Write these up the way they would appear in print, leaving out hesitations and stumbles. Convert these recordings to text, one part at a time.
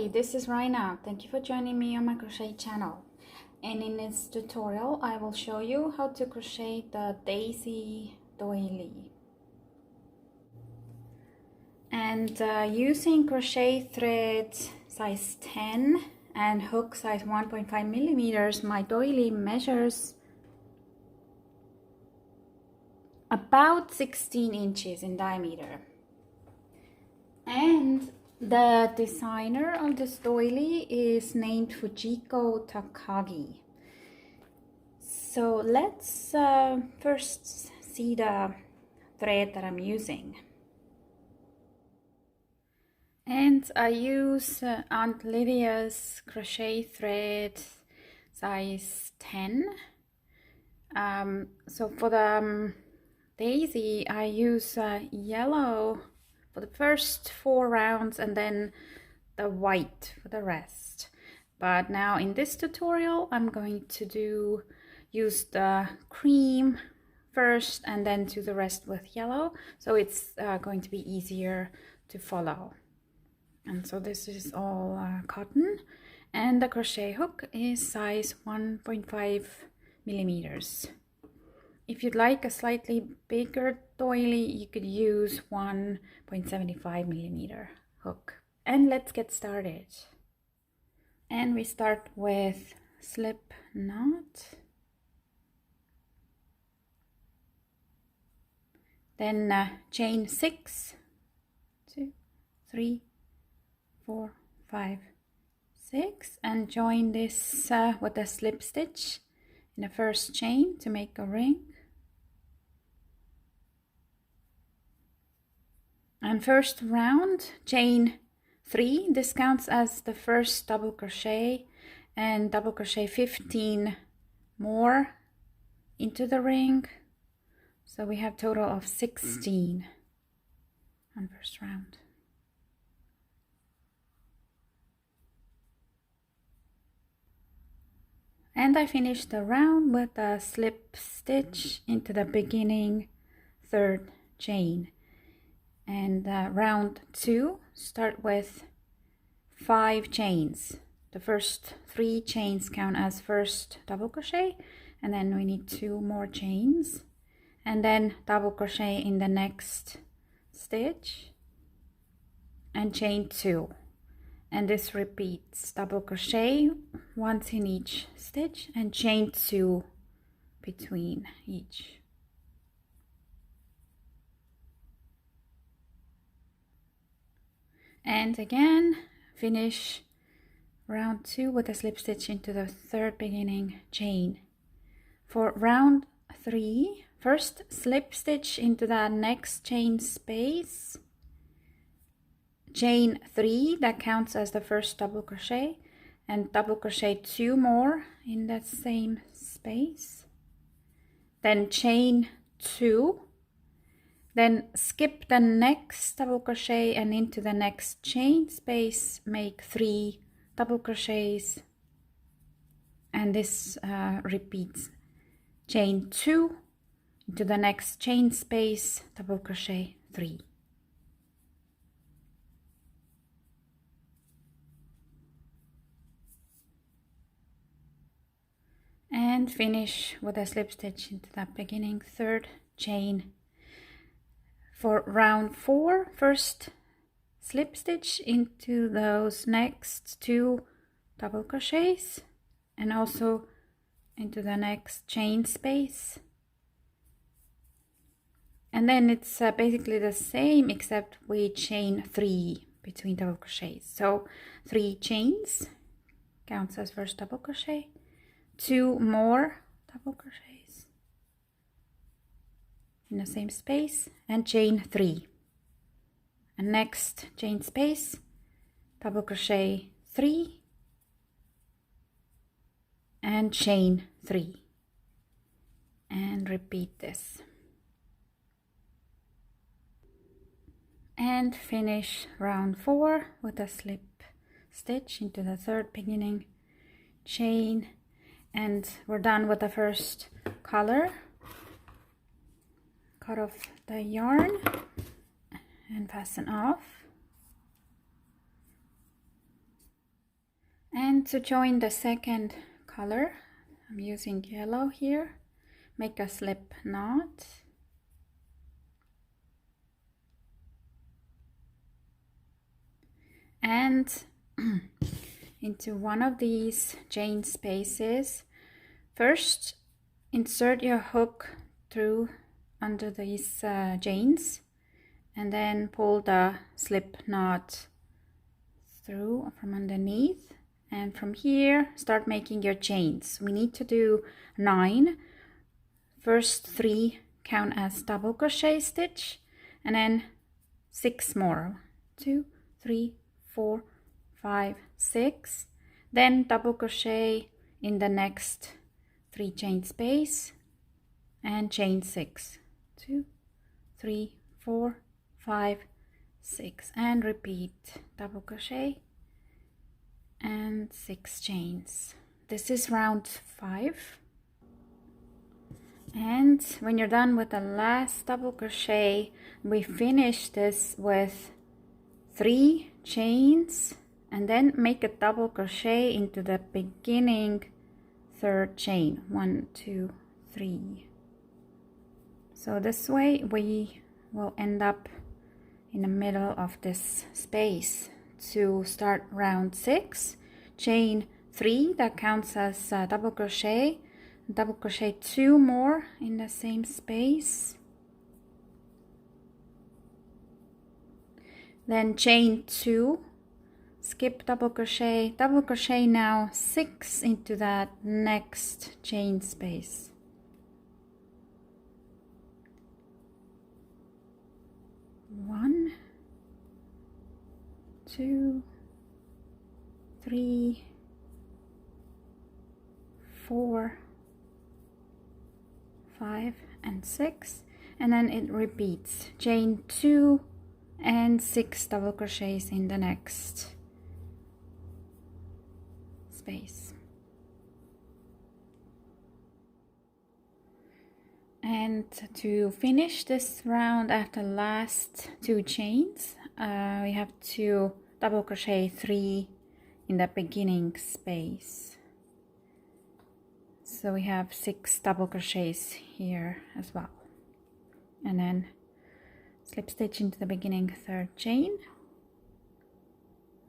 Hi, this is Raina. Thank you for joining me on my crochet channel. And in this tutorial, I will show you how to crochet the daisy doily. And using crochet thread size 10 and hook size 1.5 millimeters, my doily measures about 16 inches in diameter. And the designer of this doily is named Fujiko Takagi. So let's first see the thread that I'm using. And I use Aunt Lydia's crochet thread size 10. So for the daisy, I use yellow for the first 4 rounds and then the white for the rest. But now in this tutorial, I'm going to use the cream first and then do the rest with yellow. So it's going to be easier to follow. And so this is all cotton, and the crochet hook is size 1.5 millimeters. If you'd like a slightly bigger doily, you could use 1.75 millimeter hook. And let's get started. And we start with slip knot. Then chain 6, 2, 3, 4, 5, 6, and join this with a slip stitch in the first chain to make a ring. And first round, chain 3, this counts as the first double crochet, and double crochet 15 more into the ring. So we have total of 16 on first round. And I finished the round with a slip stitch into the beginning third chain. And round 2, start with 5 chains. The first 3 chains count as first double crochet, and then we need 2 more chains. And then double crochet in the next stitch and chain 2. And this repeats, double crochet once in each stitch and chain 2 between each. And again, finish round 2 with a slip stitch into the third beginning chain. For round 3, first slip stitch into the next chain space, chain 3, that counts as the first double crochet, and double crochet 2 more in that same space. Then chain 2, then skip the next double crochet and into the next chain space, make 3 double crochets, and this repeats. Chain 2 into the next chain space, double crochet 3. And finish with a slip stitch into that beginning third chain. For round 4, first slip stitch into those next 2 double crochets and also into the next chain space. And then it's basically the same, except we chain 3 between double crochets. So 3 chains counts as first double crochet, 2 more double crochets in the same space and chain 3. And next chain space, double crochet 3 and chain 3. And repeat this. And finish round 4 with a slip stitch into the third beginning chain. And we're done with the first color. Cut off the yarn and fasten off. And to join the second color, I'm using yellow here. Make a slip knot. And into one of these chain spaces, first insert your hook through under these chains, and then pull the slip knot through from underneath, and from here start making your chains. We need to do 9. First 3 count as double crochet stitch, and then 6 more. 2, 3, 4, 5, 6. Then double crochet in the next 3 chain space and chain 6. 2, 3, 4, 5, 6, and repeat double crochet and 6 chains. This is round 5. And when you're done with the last double crochet, we finish this with 3 chains, and then make a double crochet into the beginning 3rd chain. 1, 2, 3. So this way we will end up in the middle of this space. To start round 6, chain 3, that counts as double crochet 2 more in the same space, then chain 2, skip double crochet now 6 into that next chain space, 1, 2, 3, 4, 5, and 6, and then it repeats. Chain 2 and 6 double crochets in the next space. And to finish this round, after last 2 chains, we have to double crochet 3 in the beginning space. So we have 6 double crochets here as well, and then slip stitch into the beginning 3rd chain,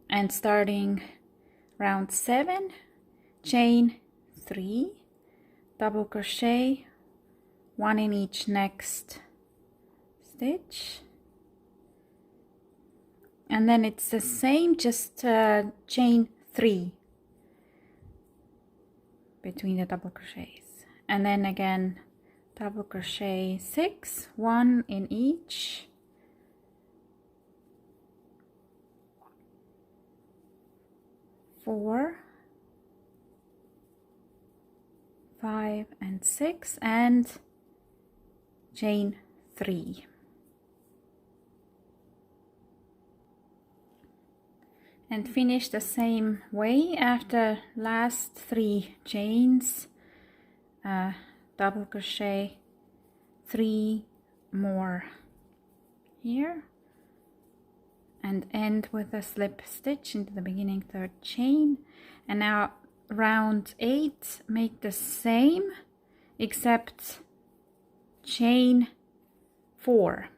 and starting round 7, chain 3, double crochet 1 in each next stitch, and then it's the same, just chain 3 between the double crochets, and then again double crochet 6, 1 in each, four, 5, and 6, and chain 3. And finish the same way after last 3 chains, double crochet 3 more here, and end with a slip stitch into the beginning 3rd chain. And now round 8, make the same except chain 4.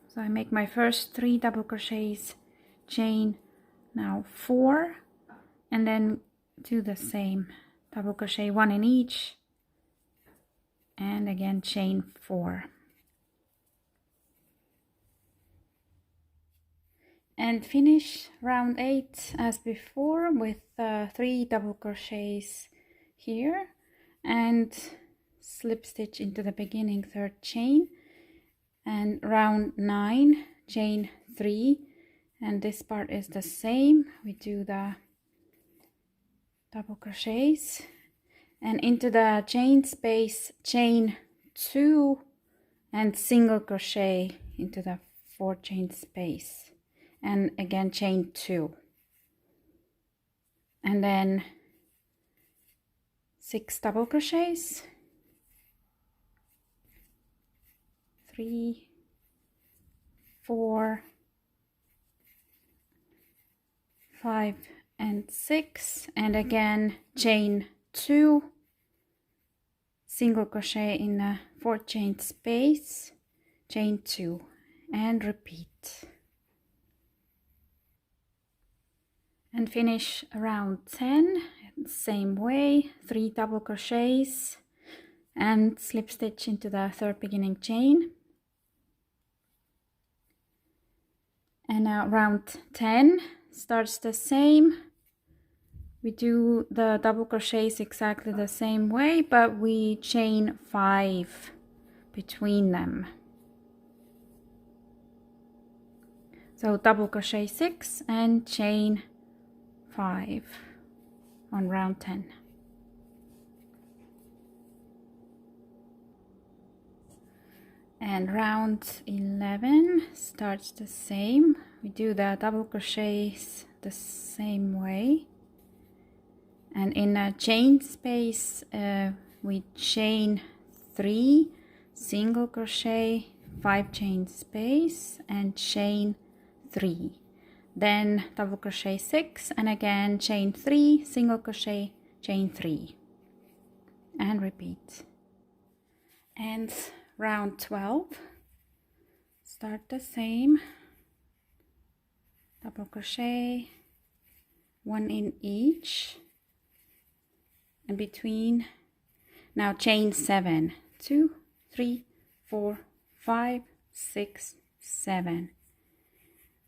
So I make my first 3 double crochets, chain now 4, and then do the same, double crochet 1 in each, and again chain 4. And finish round 8 as before with 3 double crochets here, and slip stitch into the beginning 3rd chain, and round 9, chain 3, and this part is the same. We do the double crochets, and into the chain space, chain 2 and single crochet into the 4 chain space, and again chain 2, and then 6 double crochets, 3, 4, 5, and 6, and again chain 2, single crochet in a 4 chain space, chain 2, and repeat. And finish round 10 same way, 3 double crochets and slip stitch into the 3rd beginning chain. And now round 10 starts the same. We do the double crochets exactly the same way, but we chain 5 between them. So double crochet 6 and chain 5 on round 10. And round 11 starts the same. We do the double crochets the same way. And in a chain space, we chain 3, single crochet, 5 chain space, and chain 3. Then double crochet 6, and again chain 3, single crochet, chain 3. And repeat. And round 12, start the same. Double crochet, 1 in each. And between, now chain 7, 2, 3, 4, 5, 6, 7,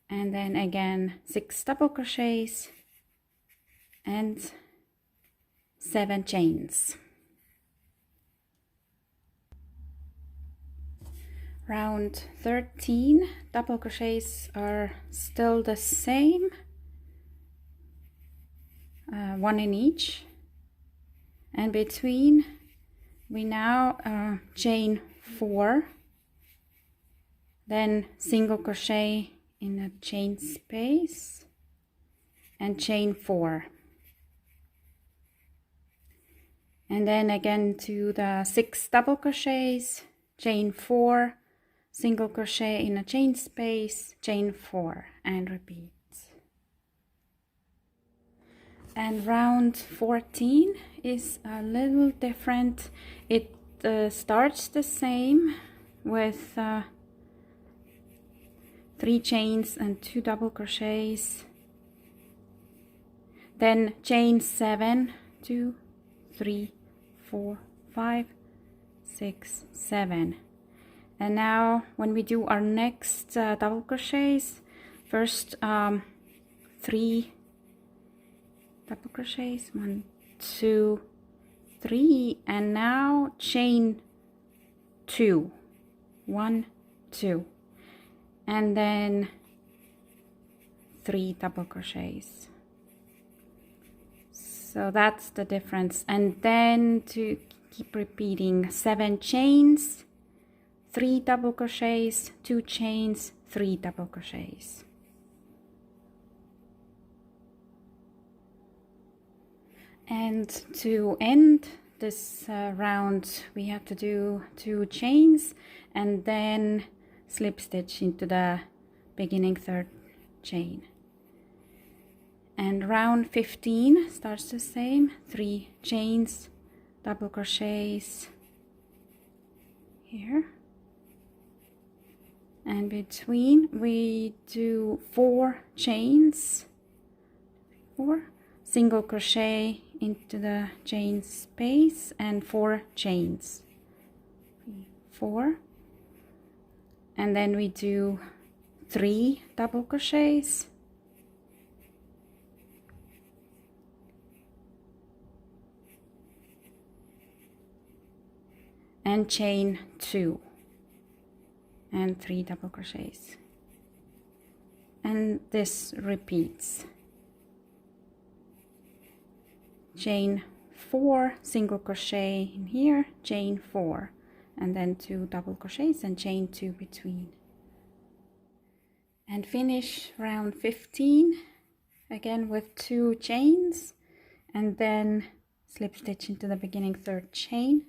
and then again 6 double crochets and 7 chains. Round 13, double crochets are still the same, 1 in each. And between, we now chain 4, then single crochet in a chain space and chain 4. And then again to the 6 double crochets, chain 4, single crochet in a chain space, chain 4, and repeat. And round 14 is a little different. It starts the same with 3 chains and 2 double crochets. Then chain 7, 2, 3, 4, 5, 6, 7. And now when we do our next double crochets, first 3 double crochets, 1, 2, 3, and now chain 2, 1, 2, and then 3 double crochets. So that's the difference. And then to keep repeating, 7 chains, 3 double crochets, 2 chains, 3 double crochets. And to end this round, we have to do 2 chains and then slip stitch into the beginning 3rd chain. And round 15 starts the same, 3 chains, double crochets here. And between we do 4 chains, 4, single crochet into the chain space and 4 chains, 4, and then we do 3 double crochets, and chain 2 and 3 double crochets, and this repeats. Chain 4, single crochet in here, chain 4, and then 2 double crochets and chain 2 between. And finish round 15 again with 2 chains and then slip stitch into the beginning 3rd chain.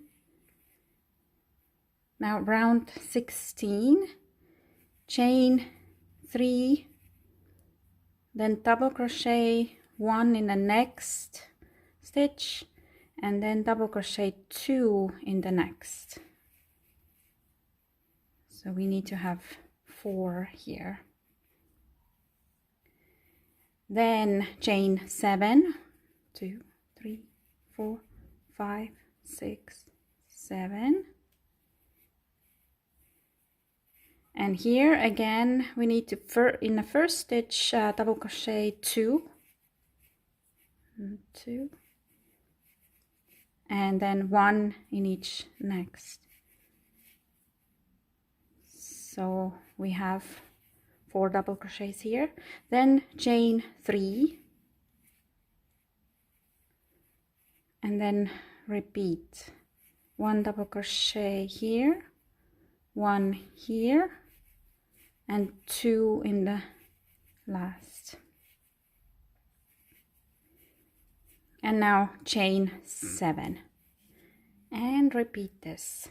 Now round 16, chain 3, then double crochet 1 in the next stitch, and then double crochet 2 in the next. So we need to have 4 here. Then chain 7, 2, 3, 4, 5, 6, 7. And here again we need to, in the first stitch, double crochet 2, 2, and then 1 in each next. So we have 4 double crochets here. Then chain 3, and then repeat 1 double crochet here, 1 here, and 2 in the last. And now chain 7 and repeat this.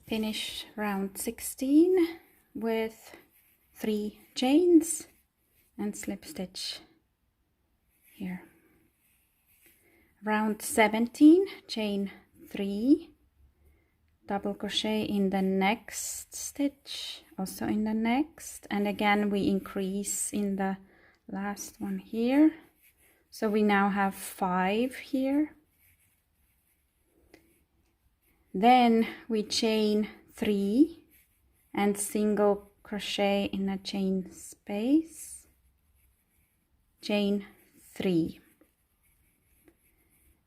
Finish round 16 with 3 chains and slip stitch here. Round 17, chain 3, double crochet in the next stitch, also in the next, and again we increase in the last one here. So we now have 5 here. Then we chain 3 and single crochet in a chain space, chain 3.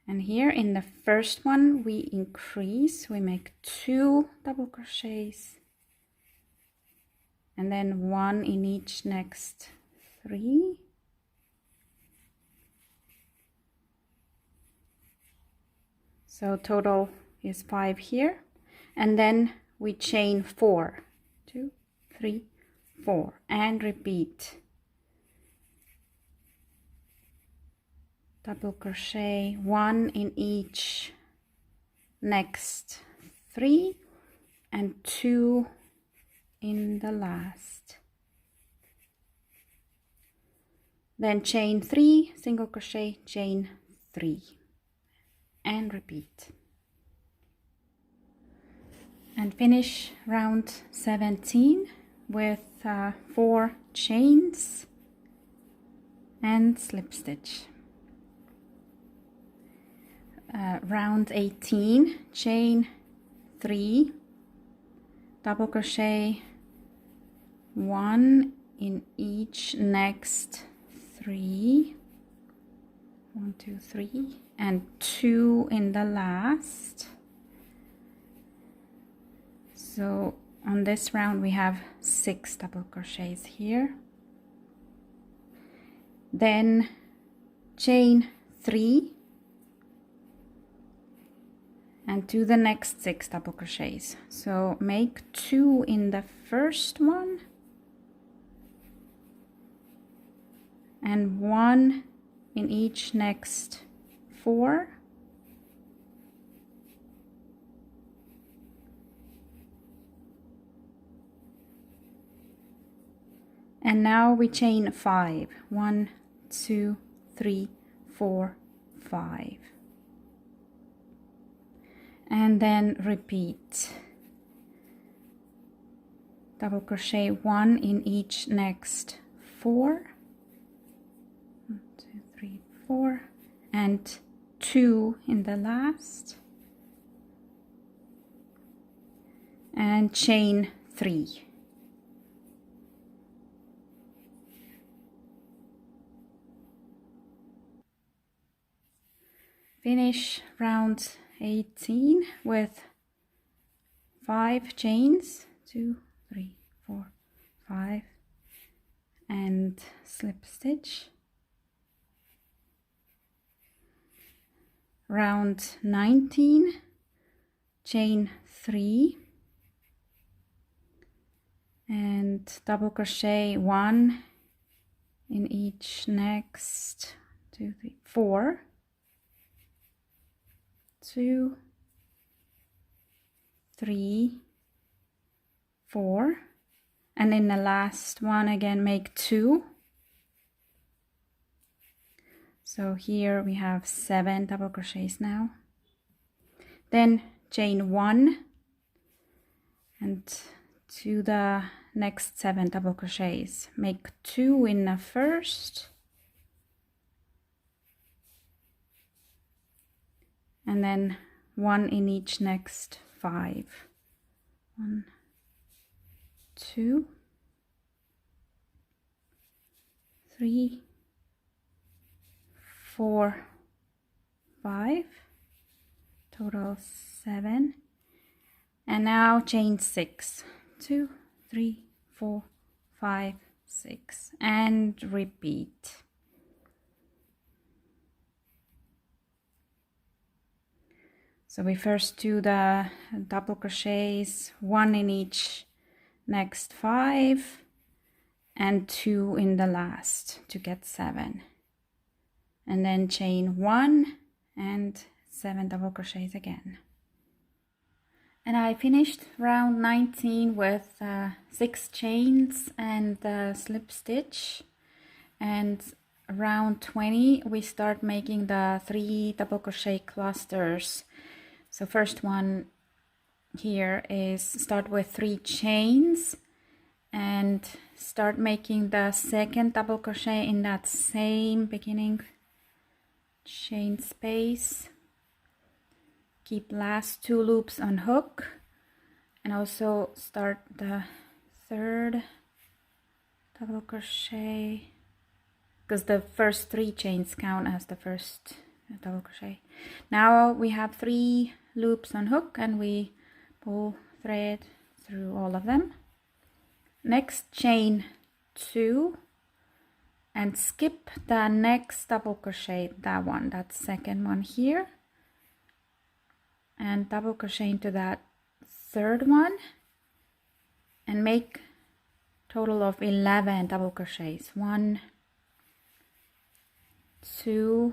And here in the first one we increase, we make 2 double crochets and then 1 in each next 3. So total is 5 here, and then we chain 4, 2, 3, 4, and repeat. Double crochet 1 in each next 3 and 2 in the last. Then chain 3, single crochet, chain 3, and repeat. And finish round 17 with 4 chains and slip stitch. Round 18, chain 3, double crochet 1 in each next 3, 1, 2, 3, and 2 in the last. So on this round we have 6 double crochets here. Then chain 3 and do the next 6 double crochets. So make 2 in the first one and 1 in each next 4. And now we chain 5. 1, 2, 3, 4, 5. And then repeat. Double crochet 1 in each next 4. 1, 2, 3, 4. And 2 in the last. And chain 3. Finish round 18 with 5 chains, 2, 3, 4, 5, and slip stitch. Round 19, chain 3 and double crochet 1 in each next 2, 3, 4. 2, 3, 4, and in the last one again make 2. So here we have 7 double crochets now. Then chain 1 and to the next 7 double crochets, make 2 in the first, and then 1 in each next 5. 1, 2, 3, 4, 5, total 7, and now chain 6, 2, 3, 4, 5, 6, and repeat. So we first do the double crochets, 1 in each next 5 and 2 in the last to get 7, and then chain 1 and 7 double crochets again. And I finished round 19 with 6 chains and the slip stitch, and round 20 we start making the 3 double crochet clusters. So first one here is start with 3 chains and start making the second double crochet in that same beginning chain space. Keep last 2 loops on hook, and also start the third double crochet because the first 3 chains count as the first double crochet. Now we have 3 loops on hook and we pull thread through all of them. Next chain 2 and skip the next double crochet, that second one here, and double crochet into that third one and make total of 11 double crochets. 1, 2,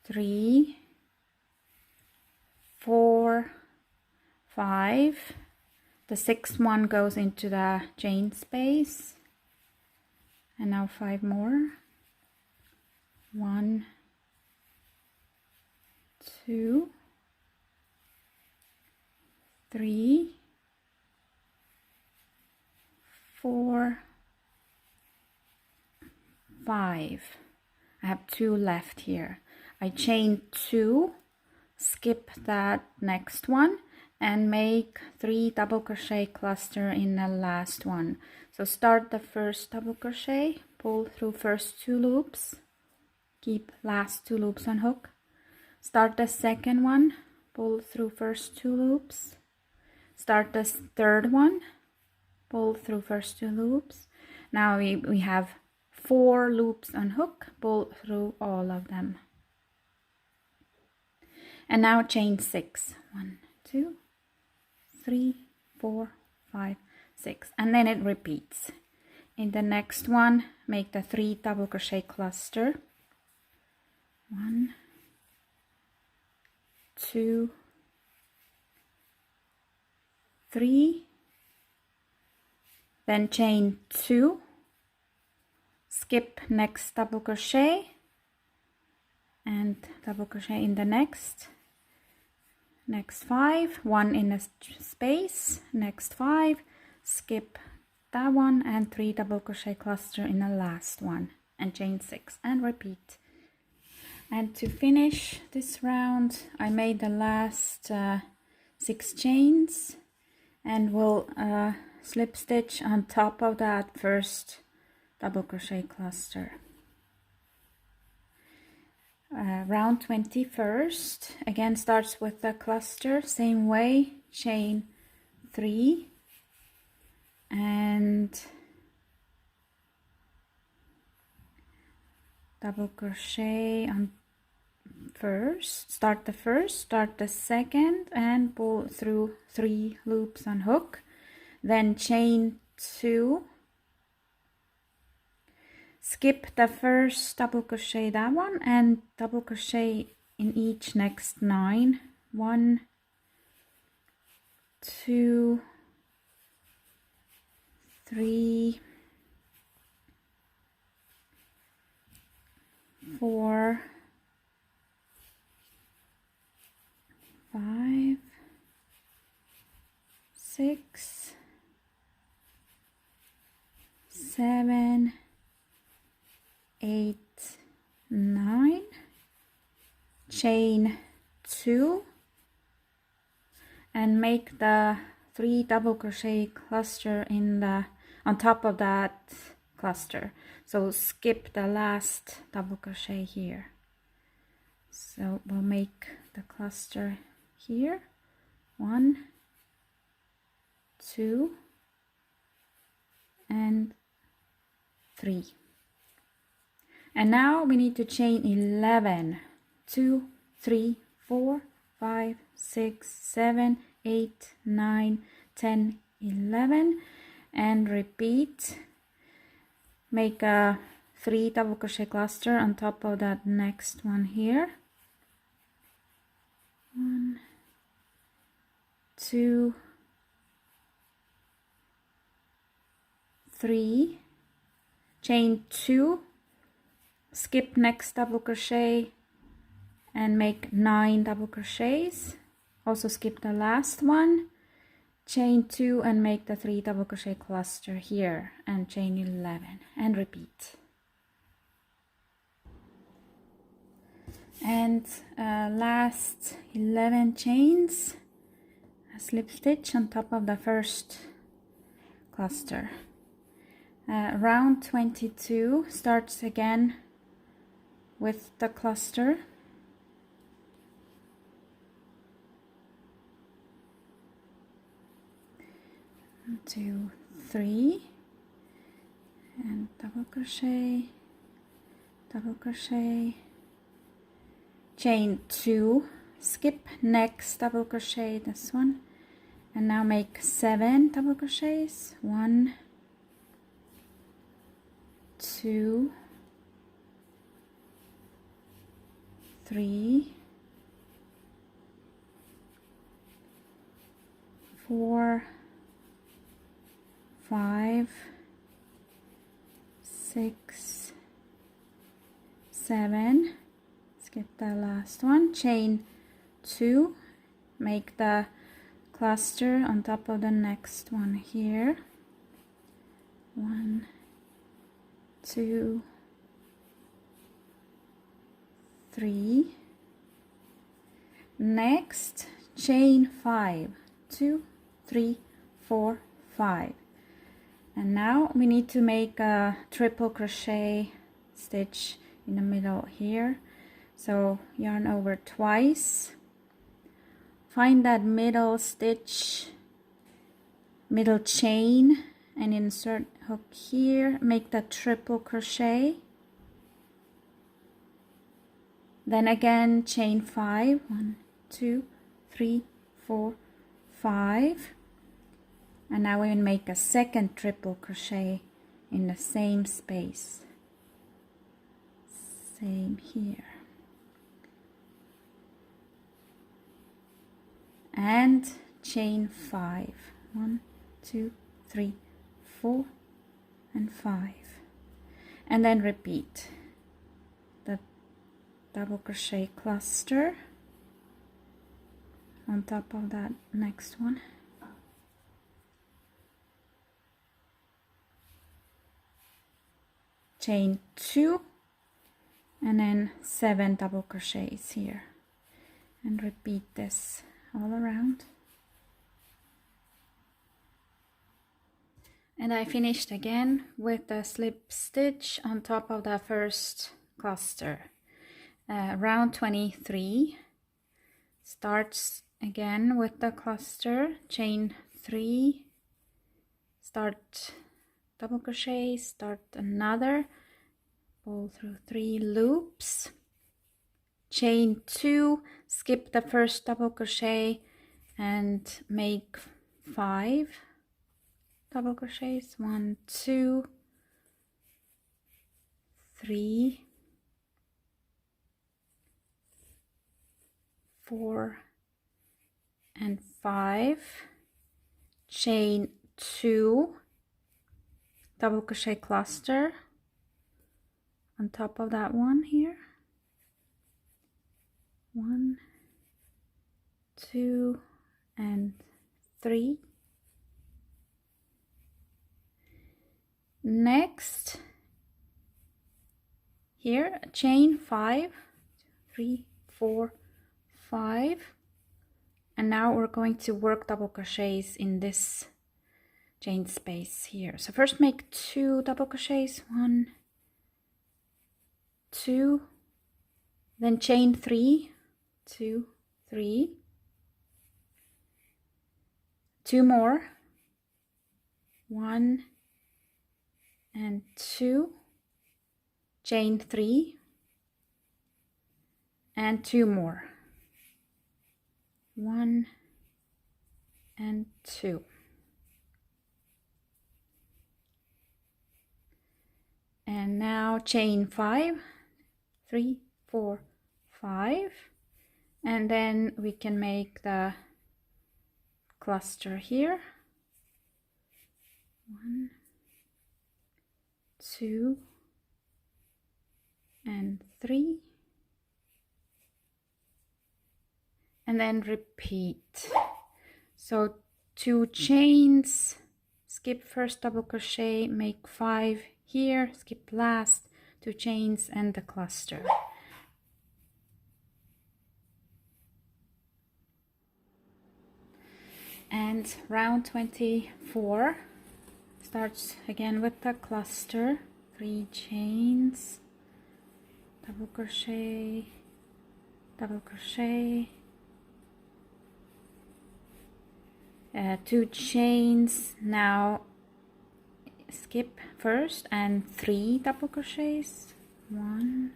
3, 4, 5. The 6th one goes into the chain space, and now 5 more. 1, 2, 3, 4, 5. I have 2 left here. I chain 2, skip that next one, and make 3 double crochet cluster in the last one. So start the first double crochet, pull through first 2 loops, keep last 2 loops on hook. Start the second one, pull through first 2 loops. Start the third one, pull through first 2 loops. Now we have 4 loops on hook, pull through all of them. And now chain 6. 1, 2, 3, 4, 5, 6, and then it repeats. In the next one, make the 3 double crochet cluster. 1, 2, 3, then chain 2, skip next double crochet and double crochet in the next 5, 1 in a space, next 5, skip that one and 3 double crochet cluster in the last one and chain 6 and repeat. And to finish this round I made the last 6 chains, and we'll slip stitch on top of that first double crochet cluster. Round 21st again starts with the cluster, same way, chain 3 and double crochet on first, start the second and pull through 3 loops on hook, then chain 2, skip the first double crochet, that one, and double crochet in each next 9. 1, 2, 3, 4, 5, 6, 7, 8, 9, chain 2, and make the 3 double crochet cluster in the on top of that cluster. So skip the last double crochet here. So we'll make the cluster here. 1, 2, and 3. And now we need to chain 11. 2, 3, 4, 5, 6, 7, 8, 9, 10, 11, and repeat. Make a 3 double crochet cluster on top of that next one here. 1, 2, 3, chain 2, skip next double crochet and make 9 double crochets. Also skip the last one, chain 2 and make the 3 double crochet cluster here and chain 11 and repeat. And last 11 chains, a slip stitch on top of the first cluster. Round 22 starts again with the cluster. 1, 2, 3, and double crochet, chain 2, skip next double crochet, this one, and now make 7 double crochets. 1, 2, 3, 4, 5, 6, 7, skip the last one, chain 2, make the cluster on top of the next one here. 1, 2, 3. Next, chain 5, 2, 3, 4, 5. And now we need to make a triple crochet stitch in the middle here. So yarn over twice, find that middle stitch, middle chain, and insert hook here, make the triple crochet, then again chain 5, 1, 2, 3, 4, 5, and now we will make a second triple crochet in the same space, same here, and chain 5, 1, 2, 3, 4, and 5, and then repeat the double crochet cluster on top of that next one, chain 2, and then 7 double crochets here, and repeat this all around. And I finished again with the slip stitch on top of the first cluster. Round 23 starts again with the cluster, chain 3, start double crochet, start another, pull through 3 loops, chain 2, skip the first double crochet and make 5 double crochets, 1, 2, 3, 4, and 5, chain 2, double crochet cluster on top of that one here. 1, 2, and 3. Next, here chain 5, 3, 4, 5, and now we're going to work double crochets in this chain space here. So first make 2 double crochets, 1, 2, then chain 3, 2, 3, 2 more, 1 and 2, chain 3, and 2 more, 1 and 2. And now chain 5, 3, 4, 5, and then we can make the cluster here. 1, 2, and 3, and then repeat. So 2 chains, skip first double crochet, make 5 here, skip last, 2 chains and the cluster. And round 24 starts again with the cluster, 3 chains, double crochet, double crochet, 2 chains. Now skip first and 3 double crochets, 1,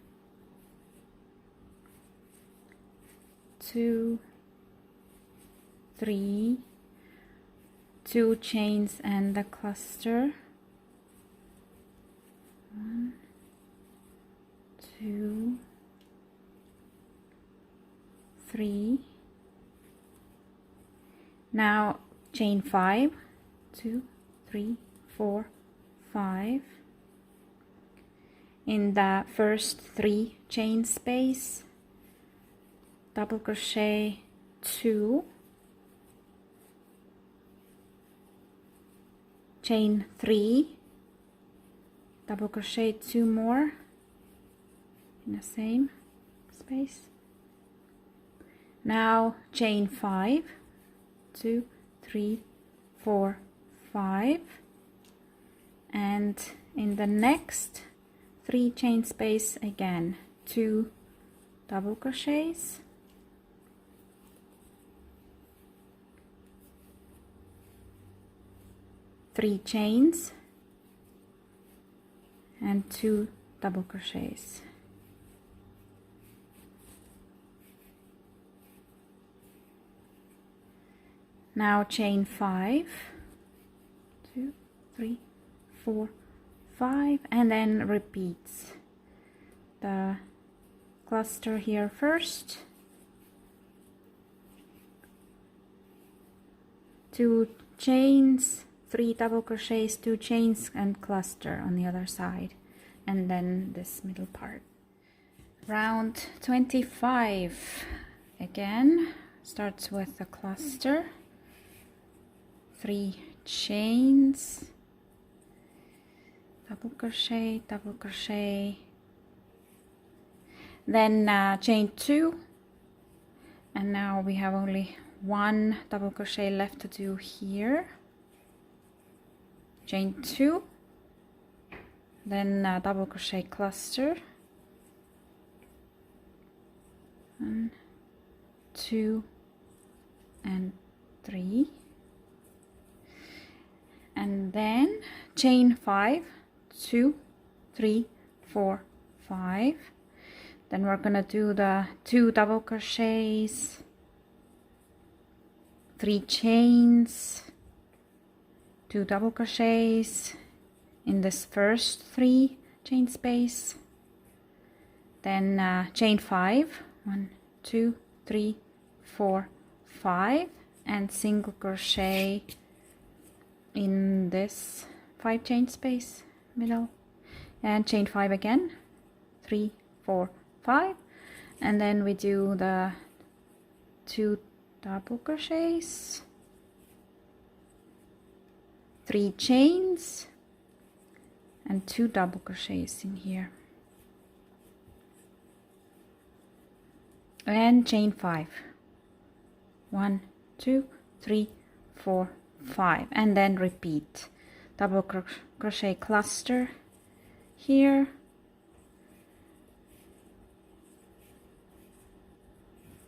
2, 3, 2 chains and the cluster, 1, 2, 3. Now chain 5, 2, 3, 4, 5. In the first 3 chain space, double crochet 2, chain 3, double crochet 2 more in the same space. Now chain 5, 2, 3, 4, 5, and in the next 3 chain space again 2 double crochets, 3 chains and 2 double crochets. Now chain 5, 2, 3, 4, 5, and then repeats the cluster here first, 2 chains, 3 double crochets, 2 chains, and cluster on the other side, and then this middle part. Round 25 again starts with the cluster, 3 chains, double crochet, then chain 2, and now we have only 1 double crochet left to do here, chain 2, then double crochet cluster, 1, 2, and 3, and then chain 5, 2, 3, 4, 5. Then we're gonna do the 2 double crochets, 3 chains, 2 double crochets in this first 3 chain space, then chain 5, 1, 2, 3, 4, 5, and single crochet in this 5 chain space, middle, and chain 5 again, 3, 4, 5, and then we do the 2 double crochets, 3 chains, and 2 double crochets in here, and chain 5, 1, 2, 3, 4, 5, and then repeat double crochet cluster here,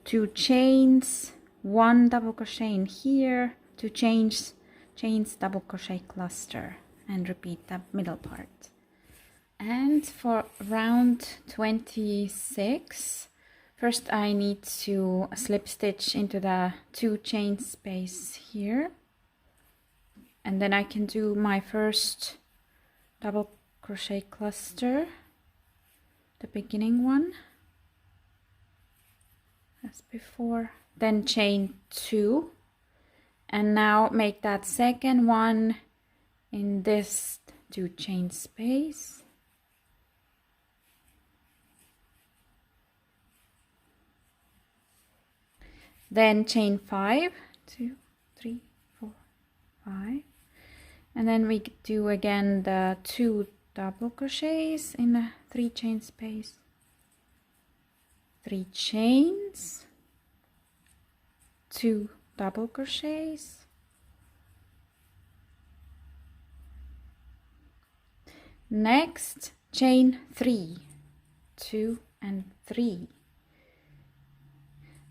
two chains, 1 double crochet in here, 2 chains, double crochet cluster, and repeat the middle part. And for round 26, first I need to slip stitch into the 2 chain space here, and then I can do my first double crochet cluster, the beginning one as before, then chain 2, and now make that second one in this 2 chain space, then chain 5, 2, 3, 4, 5, and then we do again the 2 double crochets in a 3 chain space, 3 chains, 2 double crochets, next chain 3, 2 and 3,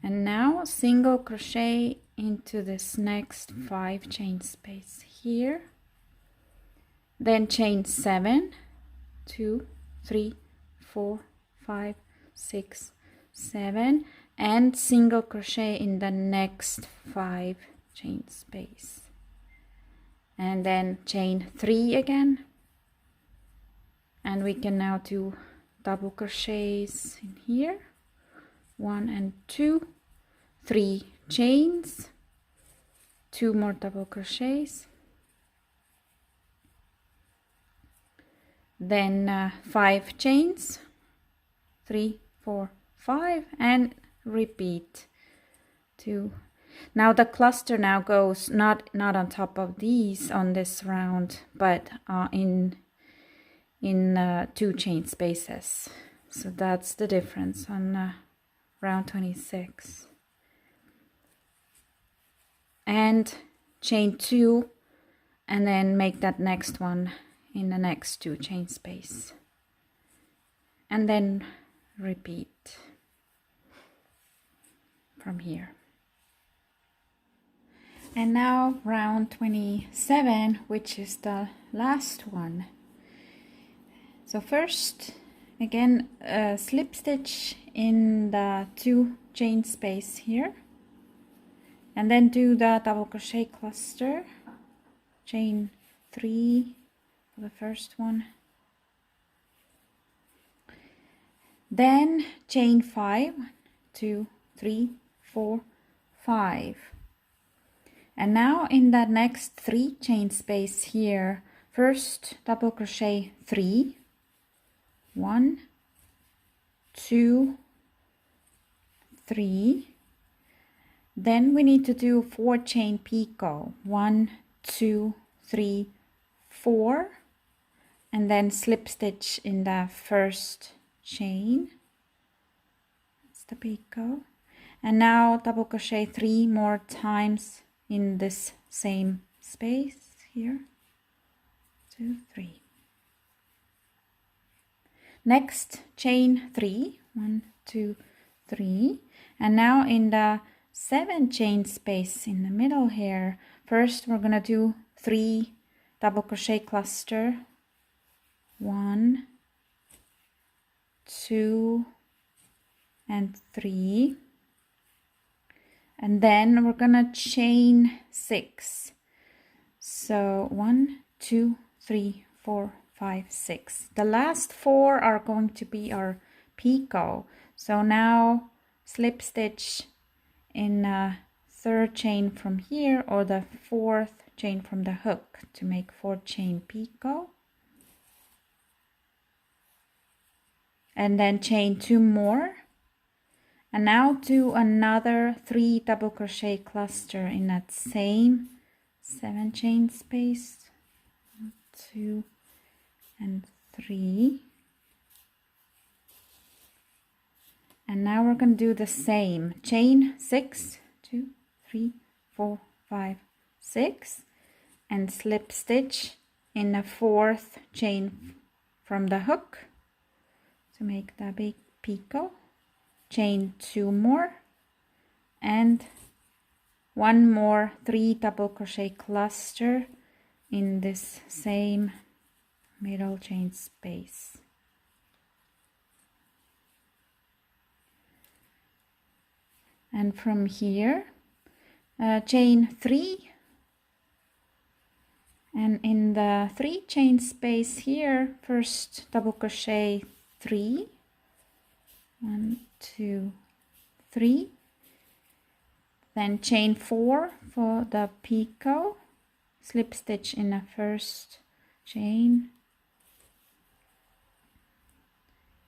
and now single crochet into this next 5 chain space here, then chain 7, 2, 3, 4, 5, 6, 7, and single crochet in the next 5 chain space, and then chain 3 again, and we can now do double crochets in here, 1 and 2, 3 chains, 2 more double crochets, then 5 chains, 3, 4, 5, and repeat 2. Now the cluster now goes not on top of these on this round, but in 2 chain spaces. So that's the difference on round 26. And chain 2, and then make that next one in the next 2 chain space, and then repeat from here. And now round 27, which is the last one. So first again slip stitch in the 2 chain space here, and then do the double crochet cluster, chain 3 for the first one, then chain 5, 1, 2, 3, 4, 5, and now in that next 3 chain space here, first double crochet 3, 1, 2, 3, then we need to do 4 chain picot, 1, 2, 3, 4, and then slip stitch in the first chain, that's the picot, and now double crochet 3 more times in this same space here, 2, 3. Next chain 3, 1, 2, 3, and now in the 7 chain space in the middle here, first we're gonna do 3 double crochet cluster, 1, 2, and 3, and then we're gonna chain 6. So 1, 2, 3, 4, 5, 6. The last 4 are going to be our picot. So now slip stitch in a 3rd chain from here, or the 4th chain from the hook to make 4 chain picot, and then chain 2 more, and now do another 3 double crochet cluster in that same 7 chain space, 2 and 3. And now we're going to do the same, chain 6, 2, 3, 4, 5, 6, and slip stitch in the 4th chain from the hook to make the big picot, chain 2 more, and 1 more 3 double crochet cluster in this same middle chain space. And from here, chain 3, and in the 3 chain space here, first double crochet 3, 1, 2, 3, then chain 4 for the picot, slip stitch in the first chain,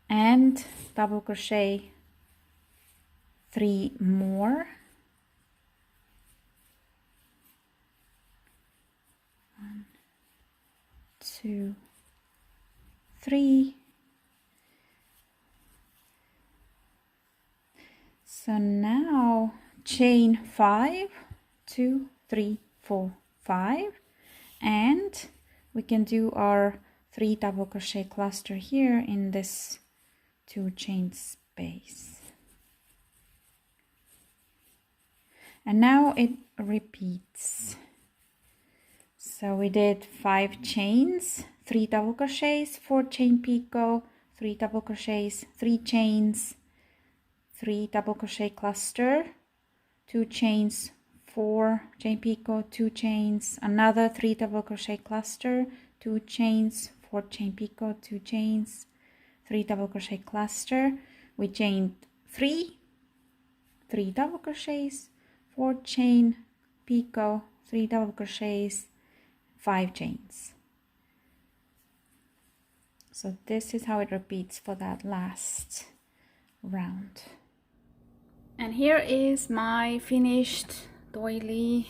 and double crochet 3 more, 1, 2, 3. So now chain 5, 2, 3, 4, 5, and we can do our 3 double crochet cluster here in this 2 chain space. And now it repeats. So we did 5 chains, 3 double crochets, 4 chain picot, 3 double crochets, 3 chains, 3 double crochet cluster, 2 chains, 4 chain picot, 2 chains, another 3 double crochet cluster, 2 chains, 4 chain picot, 2 chains, 3 double crochet cluster. We chained 3 double crochets, 4 chain picot, 3 double crochets, 5 chains. So this is how it repeats for that last round. And here is my finished doily.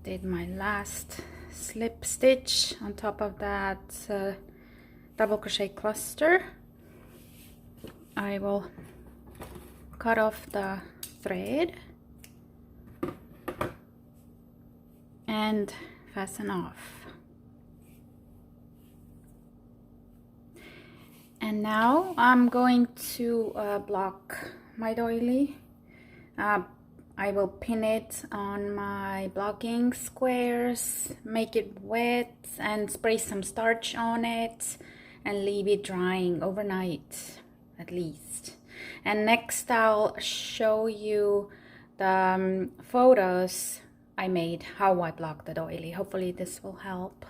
Did my last slip stitch on top of that double crochet cluster. I will cut off the thread and fasten off. And now I'm going to block my doily. I will pin it on my blocking squares, make it wet, and spray some starch on it and leave it drying overnight at least. And next I'll show you the photos I made, how I block the doily. Hopefully this will help.